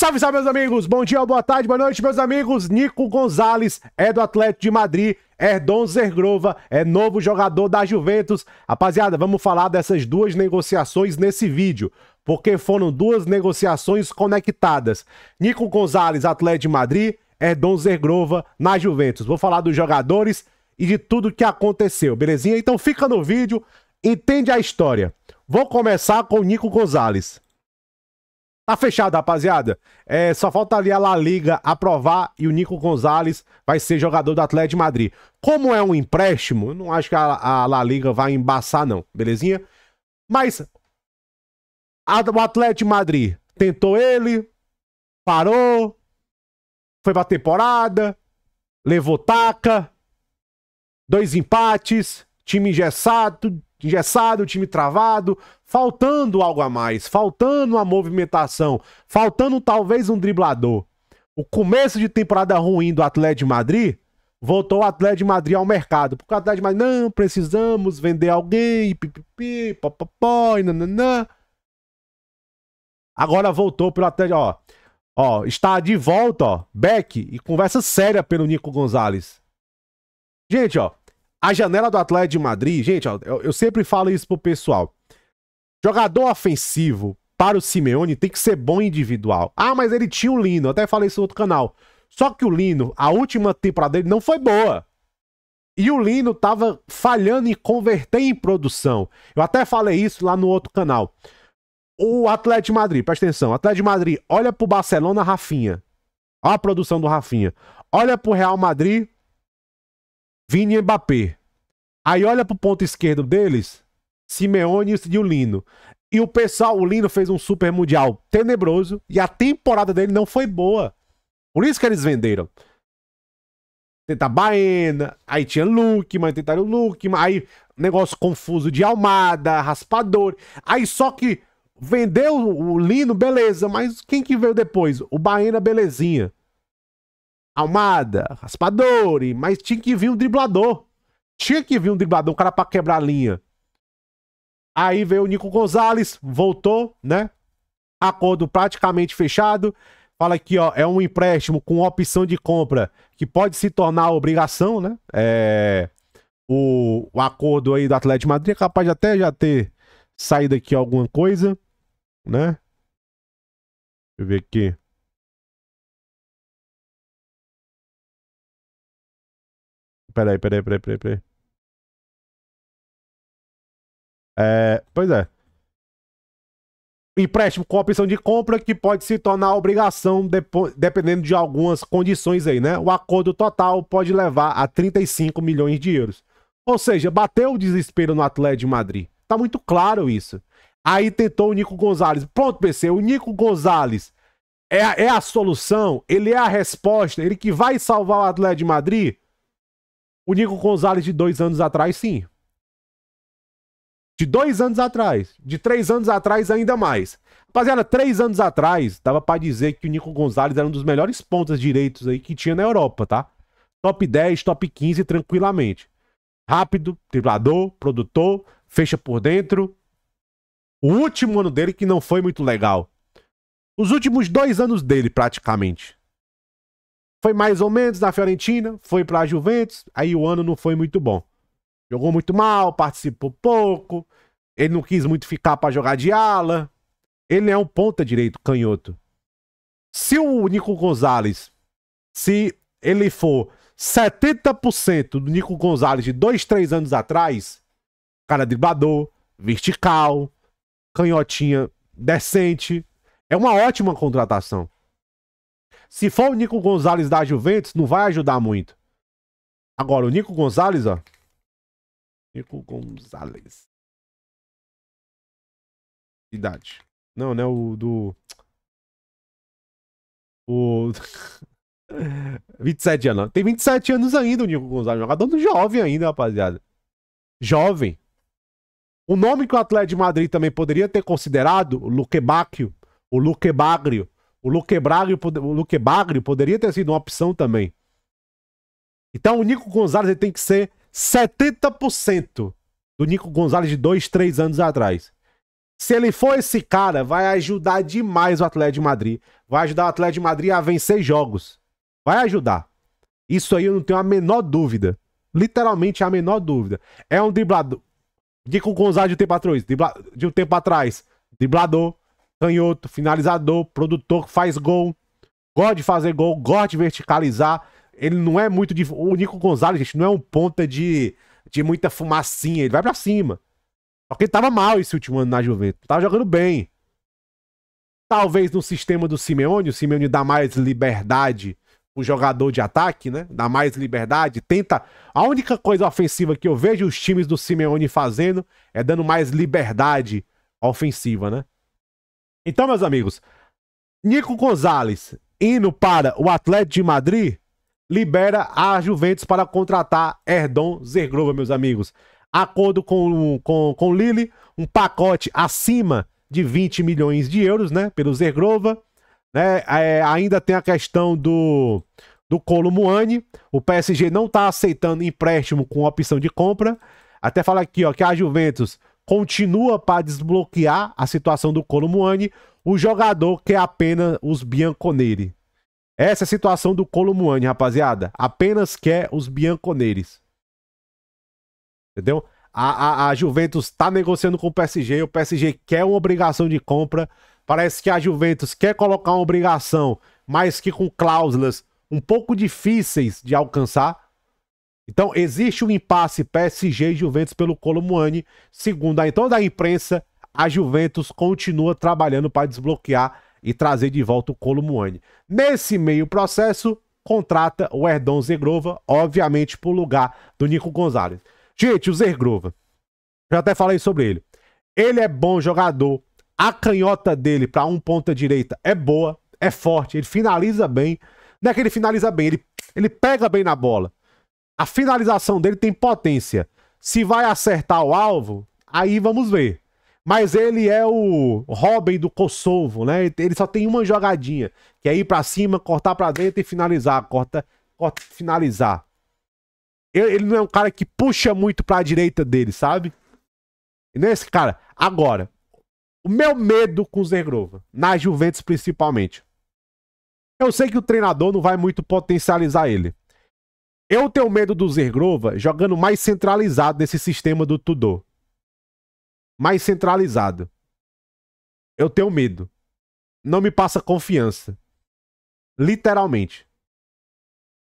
Salve, salve, meus amigos! Bom dia, boa tarde, boa noite, meus amigos! Nico Gonzalez é do Atlético de Madrid, Erdon Zergrova é novo jogador da Juventus. Rapaziada, vamos falar dessas duas negociações nesse vídeo, porque foram duas negociações conectadas. Nico Gonzalez, Atlético de Madrid, Erdon Zergrova na Juventus. Vou falar dos jogadores e de tudo que aconteceu, belezinha? Então fica no vídeo, entende a história. Vou começar com o Nico Gonzalez. Tá fechado, rapaziada. Só falta ali a La Liga aprovar e o Nico Gonzalez vai ser jogador do Atlético de Madrid. Como é um empréstimo, eu não acho que a La Liga vai embaçar, não, belezinha? Mas o Atlético de Madrid tentou ele, parou, foi pra temporada, levou taca, 2 empates, time engessado, time travado, faltando algo a mais, faltando uma movimentação, faltando talvez um driblador. O começo de temporada ruim do Atlético de Madrid, voltou o Atlético de Madrid ao mercado, porque o Atlético de Madrid, não, precisamos vender alguém, pipipi, popopó, e nananã. Agora voltou pelo Atlético, ó, está de volta, ó, Beck, e conversa séria pelo Nico Gonzalez. Gente, ó, a janela do Atlético de Madrid, gente, ó, eu sempre falo isso pro pessoal. Jogador ofensivo para o Simeone tem que ser bom individual. Ah, mas ele tinha o Lino, eu até falei isso no outro canal. Só que o Lino, a última temporada dele não foi boa. E o Lino tava falhando em converter em produção. Eu até falei isso lá no outro canal. O Atlético de Madrid, presta atenção, o Atlético de Madrid olha pro Barcelona, Rafinha. Olha a produção do Rafinha. Olha pro Real Madrid, Vini e Mbappé. Aí olha pro ponto esquerdo deles, Simeone e o Lino. E o pessoal, o Lino fez um super mundial tenebroso e a temporada dele não foi boa. Por isso que eles venderam. Tentar Baena, aí tinha Lukman, tentaram o Lukman, aí negócio confuso de Almada, Raspador. Aí só que vendeu o Lino, beleza, mas quem que veio depois? O Baena, belezinha. Almada, Raspadori, mas tinha que vir um driblador. Tinha que vir um driblador, um cara pra quebrar a linha. Aí veio o Nico Gonzalez, voltou, né? Acordo praticamente fechado. Fala aqui, ó, é um empréstimo com opção de compra que pode se tornar obrigação, né? O acordo aí do Atlético de Madrid é capaz de até já ter saído aqui alguma coisa, né? Deixa eu ver aqui. Peraí. Pois é. Empréstimo com opção de compra que pode se tornar obrigação dependendo de algumas condições aí, né? O acordo total pode levar a 35 milhões de euros. Ou seja, bateu o desespero no Atlético de Madrid. Tá muito claro isso. Aí tentou o Nico Gonzalez. Pronto, PC, o Nico Gonzalez é a solução? Ele é a resposta? Ele que vai salvar o Atlético de Madrid? O Nico Gonzalez de 2 anos atrás, sim. De 2 anos atrás. De 3 anos atrás, ainda mais. Rapaziada, 3 anos atrás, dava pra dizer que o Nico Gonzalez era um dos melhores pontas direitos aí que tinha na Europa, tá? Top 10, top 15, tranquilamente. Rápido, driblador, produtor, fecha por dentro. O último ano dele que não foi muito legal. Os últimos 2 anos dele, praticamente. Foi mais ou menos na Fiorentina, foi pra Juventus, aí o ano não foi muito bom. Jogou muito mal, participou pouco, ele não quis muito ficar pra jogar de ala. Ele é um ponta direito, canhoto. Se o Nico Gonzalez, se ele for 70% do Nico Gonzalez de 2, 3 anos atrás, cara driblador, vertical, canhotinha decente, é uma ótima contratação. Se for o Nico Gonzalez da Juventus, não vai ajudar muito. Agora, o Nico Gonzalez, ó. Nico Gonzalez. Idade. Não, né? O do... O... 27 anos. Tem 27 anos ainda o Nico Gonzalez. Jogador jovem ainda, rapaziada. Jovem. O nome que o Atlético de Madrid também poderia ter considerado, o Luque Bacchio, o Luque Bagrio. O Luque Bagrio poderia ter sido uma opção também. Então o Nico Gonzalez ele tem que ser 70% do Nico Gonzalez de 2, 3 anos atrás. Se ele for esse cara, vai ajudar demais o Atlético de Madrid. Vai ajudar o Atlético de Madrid a vencer jogos. Vai ajudar. Isso aí eu não tenho a menor dúvida. Literalmente a menor dúvida. É um driblador. Nico Gonzalez de um tempo atrás. Driblador, canhoto, finalizador, produtor que faz gol. Gosta de fazer gol, gosta de verticalizar. Ele não é muito de... O Nico Gonzalez, gente, não é um ponta de muita fumacinha. Ele vai pra cima. Só que ele tava mal esse último ano na Juventus. Tava jogando bem. Talvez no sistema do Simeone, o Simeone dá mais liberdade pro jogador de ataque, né? Dá mais liberdade. Tenta... A única coisa ofensiva que eu vejo os times do Simeone fazendo é dando mais liberdade ofensiva, né? Então, meus amigos, Nico Gonzalez indo para o Atlético de Madrid libera a Juventus para contratar Erdon Zergrova, meus amigos. Acordo com o Lille, um pacote acima de 20 milhões de euros, né, pelo Zergrova. Né? Ainda tem a questão do Kolo Muani. O PSG não está aceitando empréstimo com opção de compra. Até fala aqui, ó, que a Juventus continua para desbloquear a situação do Kolo Muani. O jogador quer apenas os bianconeri. Essa é a situação do Kolo Muani, rapaziada. Apenas quer os bianconeres. Entendeu? A Juventus tá negociando com o PSG quer uma obrigação de compra. Parece que a Juventus quer colocar uma obrigação, mas que com cláusulas um pouco difíceis de alcançar. Então existe um impasse PSG e Juventus pelo Kolo Muani. Segundo toda a imprensa, a Juventus continua trabalhando para desbloquear e trazer de volta o Kolo Muani. Nesse meio processo, contrata o Erdon Zergrova, obviamente por lugar do Nico Gonzalez. Gente, o Zergrova, já até falei sobre ele. Ele é bom jogador. A canhota dele para um ponta direita é boa, é forte, ele finaliza bem. Não é que ele finaliza bem, ele pega bem na bola. A finalização dele tem potência. Se vai acertar o alvo, aí vamos ver. Mas ele é o Robin do Kosovo, né? Ele só tem uma jogadinha, que é ir pra cima, cortar pra dentro e finalizar. Corta, finalizar. Ele não é um cara que puxa muito pra direita dele, sabe? E não é esse cara. Agora, o meu medo com o Zergrova, na Juventus principalmente. Eu sei que o treinador não vai muito potencializar ele. Eu tenho medo do Zergrova jogando mais centralizado nesse sistema do Tudor. Mais centralizado. Eu tenho medo. Não me passa confiança. Literalmente.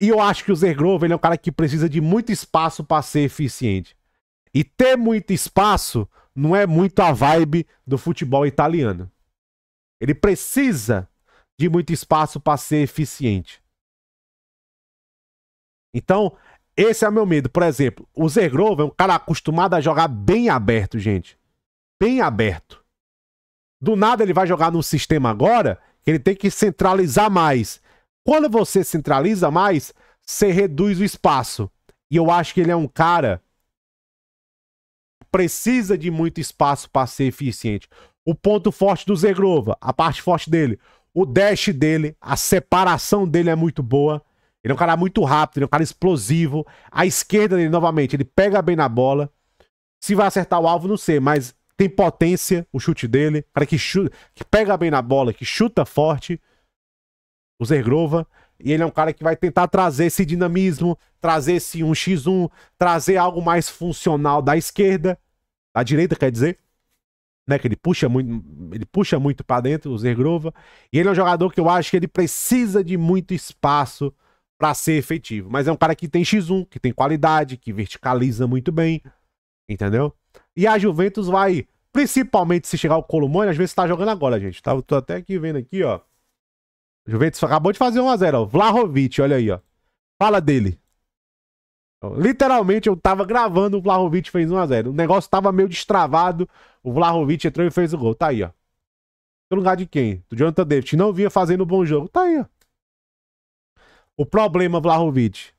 E eu acho que o Zergrova, ele é um cara que precisa de muito espaço para ser eficiente. E ter muito espaço não é muito a vibe do futebol italiano. Ele precisa de muito espaço para ser eficiente. Então, esse é o meu medo. Por exemplo, o Zergrova é um cara acostumado a jogar bem aberto, gente. Bem aberto. Do nada ele vai jogar num sistema agora que ele tem que centralizar mais. Quando você centraliza mais, você reduz o espaço. E eu acho que ele é um cara que precisa de muito espaço para ser eficiente. O ponto forte do Zergrova, a parte forte dele, o dash dele, a separação dele é muito boa. Ele é um cara muito rápido, ele é um cara explosivo. A esquerda dele, novamente, ele pega bem na bola. Se vai acertar o alvo, não sei, mas tem potência o chute dele. Cara que chuta, que pega bem na bola, que chuta forte. O Zergrova. E ele é um cara que vai tentar trazer esse dinamismo, trazer esse 1x1, trazer algo mais funcional da esquerda. Da direita, quer dizer. Né, que ele puxa muito para dentro, o Zergrova. E ele é um jogador que eu acho que ele precisa de muito espaço para ser efetivo. Mas é um cara que tem X1, que tem qualidade, que verticaliza muito bem. Entendeu? E a Juventus vai, principalmente se chegar o Kolo Muani, às vezes tá jogando agora, gente. Tô até aqui vendo aqui, ó. A Juventus acabou de fazer 1x0, ó. Vlahovic, olha aí, ó. Fala dele. Literalmente, eu tava gravando, o Vlahovic fez 1x0. O negócio tava meio destravado. O Vlahovic entrou e fez o gol. Tá aí, ó. No lugar de quem? Do Jonathan David. Não vinha fazendo um bom jogo. Tá aí, ó. O problema, Vlahovic.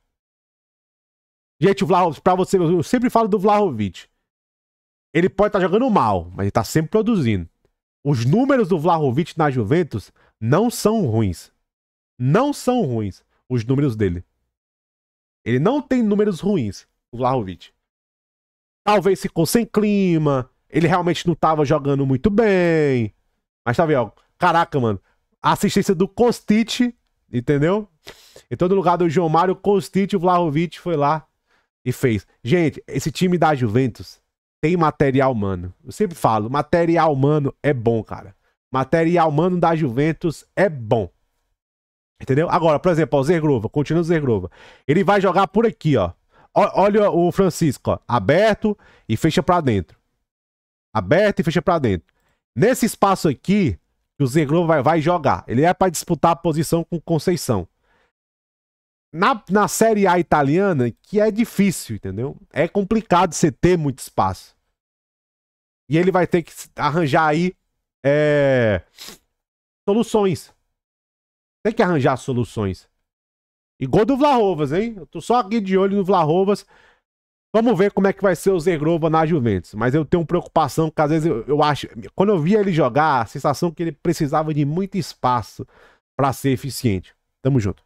Gente, o Vlahovic, pra você, eu sempre falo do Vlahovic. Ele pode estar jogando mal, mas ele tá sempre produzindo. Os números do Vlahovic na Juventus não são ruins. Não são ruins os números dele. Ele não tem números ruins, o Vlahovic. Talvez ficou sem clima, ele realmente não tava jogando muito bem. Mas tá vendo, ó. Caraca, mano. A assistência do Kostic, entendeu? Então, no lugar do João Mário, Kostic, o Vlahovic foi lá e fez. Gente, esse time da Juventus tem material humano. Eu sempre falo, material humano é bom, cara. Material humano da Juventus é bom. Entendeu? Agora, por exemplo, ó, o Zergrova, continua o Zergrova. Ele vai jogar por aqui, ó. Olha o Francisco, ó. Aberto e fecha pra dentro. Aberto e fecha pra dentro. Nesse espaço aqui, o Zergrova vai jogar. Ele é pra disputar a posição com Conceição. Na Série A italiana, que é difícil, entendeu? É complicado você ter muito espaço. E ele vai ter que arranjar aí soluções. Tem que arranjar soluções. E gol do Vlahovas, hein? Eu tô só aqui de olho no Vlahovas. Vamos ver como é que vai ser o Zergrova na Juventus. Mas eu tenho preocupação, porque às vezes eu acho... Quando eu via ele jogar, a sensação que ele precisava de muito espaço para ser eficiente. Tamo junto.